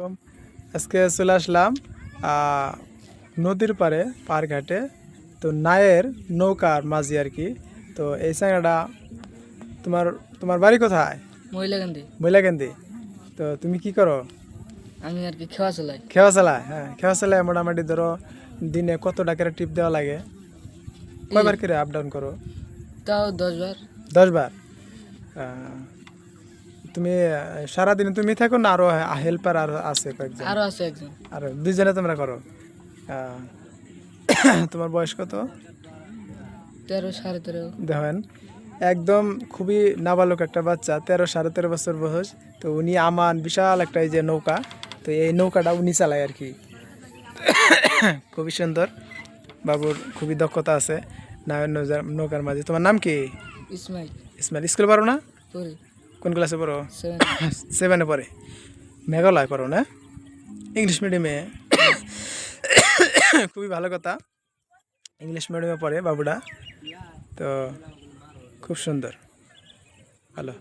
আলাইকুম। আজকে চলে আসলাম নদীর পাড়ে পার ঘাটে। তো নায়ের নৌকার মাঝি আর কি। তো এই জায়গাটা তোমার তোমার বাড়ি কোথায়? মহিলাকান্দি। মহিলাকান্দি। তো তুমি কি করো? আমি আর কি খেওয়া চালাই। খেওয়া চালায়? হ্যাঁ, খেওয়া চালায়। মোটামুটি ধরো দিনে কত টাকার টিপ দেওয়া লাগে? কয়বার করে আপ ডাউন করো? তাও 10 বার। 10 বার। তুমি সারাদিনে তুমি থাকো না আরো হেল্পার আর আছে কয়েকজন? আরো আছে একজন। আর দুইজনে তোমরা করো? তোমার বয়স কত? 13 13.5। দেখেন, একদম খুবই নাবালক একটা বাচ্চা, 13 সাড়ে 13 বছর বয়স। তো উনি আমান বিশাল একটা এই যে নৌকা, তো এই নৌকাটা উনি চালায় আর কি। খুবই সুন্দর, বাবুর খুবই দক্ষতা আছে নায়ের নৌকার মাঝে। তোমার নাম কি? ইসমাইল। ইসমাইল। স্কুল পড়ো না? পরে কোন ক্লাসে পড়ো? 7। 7-এ পড়ে। মেঘালয় পড়ো না? ইংলিশ মিডিয়ামে? খুবই ভালো কথা, ইংলিশ মিডিয়ামে পড়ে বাবুটা। তো খুব সুন্দর, ভালো।